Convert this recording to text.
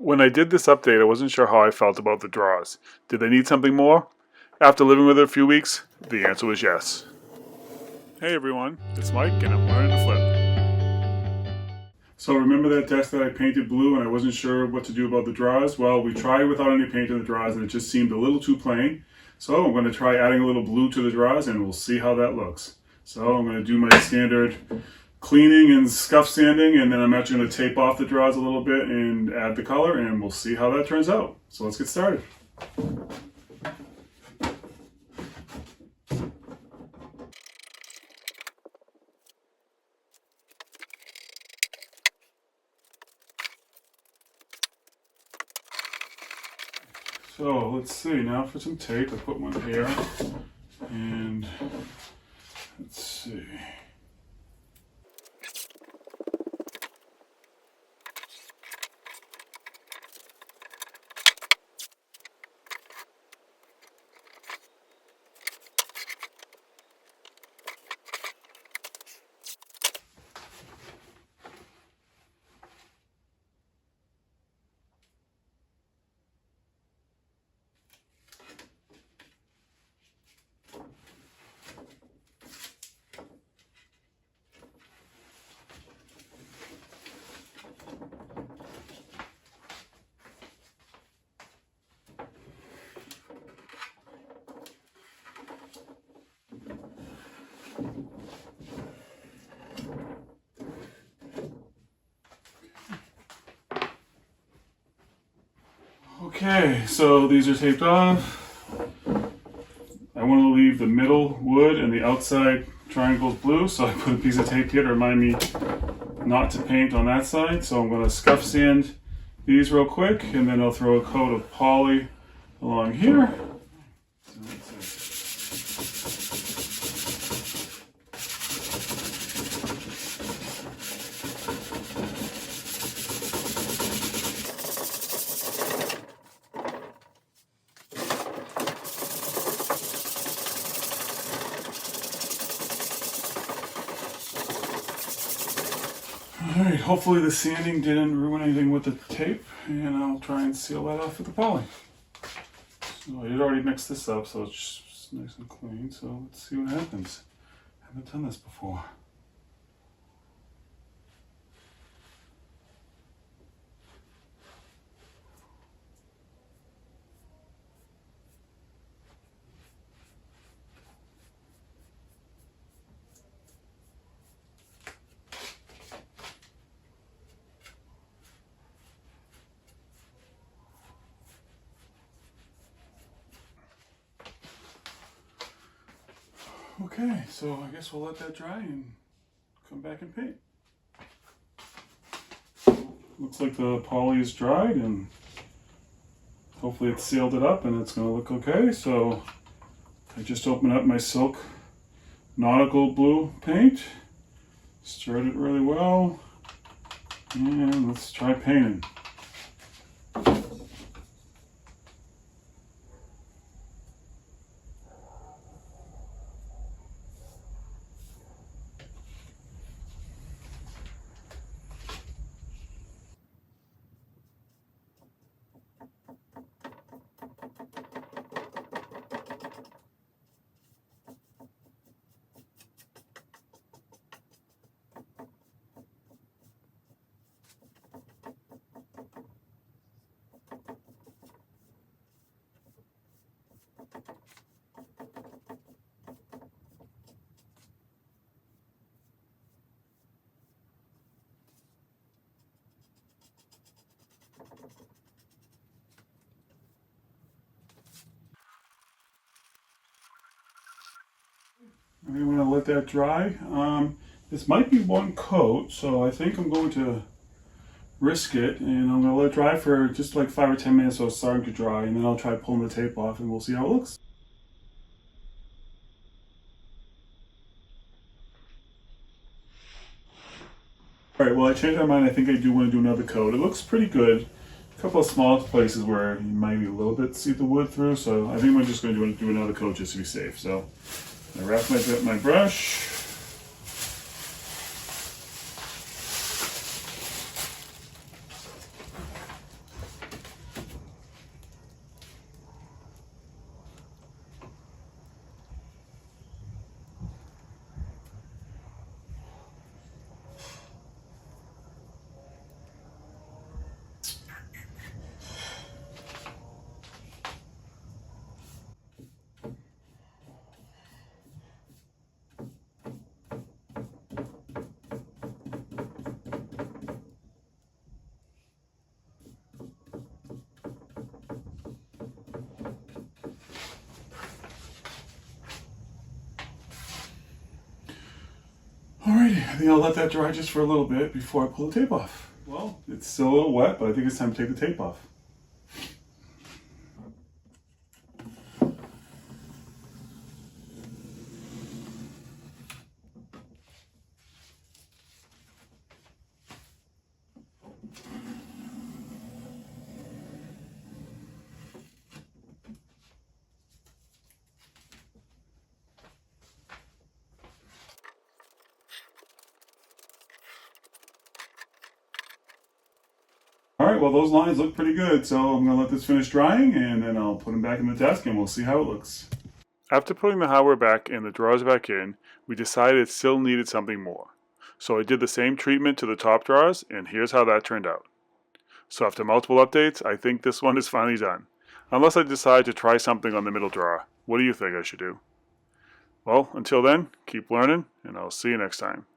When I did this update, I wasn't sure how I felt about the draws. Did they need something more? After living with it a few weeks, the answer was yes. Hey everyone, it's Mike and I'm learning to flip. So remember that desk that I painted blue and I wasn't sure what to do about the draws? Well, we tried without any paint in the draws and it just seemed a little too plain. So I'm going to try adding a little blue to the draws and we'll see how that looks. So I'm going to do my standard cleaning and scuff sanding, and then I'm actually going to tape off the draws a little bit and add the color, and we'll see how that turns out. So let's get started. So let's see, now for some tape. I put one here, and let's see. Okay, so these are taped off. I want to leave the middle wood and the outside triangles blue, so I put a piece of tape here to remind me not to paint on that side. So I'm going to scuff sand these real quick, and then I'll throw a coat of poly along here. Alright, hopefully the sanding didn't ruin anything with the tape, and I'll try and seal that off with the poly. So I did already mix this up, so it's just nice and clean, so let's see what happens. I haven't done this before. Okay, so I guess we'll let that dry and come back and paint. Looks like the poly is dried and hopefully it sealed it up and it's going to look okay. So I just opened up my silk nautical blue paint, stirred it really well, and let's try painting. I'm going to let that dry. This might be one coat, so I think I'm going to risk it, and I'm going to let it dry for just like 5 or 10 minutes so it's starting to dry, and then I'll try pulling the tape off and we'll see how it looks. Alright, well I changed my mind. I think I do want to do another coat. It looks pretty good. A couple of small places where you might be a little bit see the wood through, so I think we're just going to do another coat just to be safe. So I wrap my brush. Alrighty, I think I'll let that dry just for a little bit before I pull the tape off. Well, it's still a little wet, but I think it's time to take the tape off. All right, well, those lines look pretty good, so I'm going to let this finish drying, and then I'll put them back in the desk, and we'll see how it looks. After putting the hardware back and the drawers back in, we decided it still needed something more. So I did the same treatment to the top drawers, and here's how that turned out. So after multiple updates, I think this one is finally done. Unless I decide to try something on the middle drawer. What do you think I should do? Well, until then, keep learning, and I'll see you next time.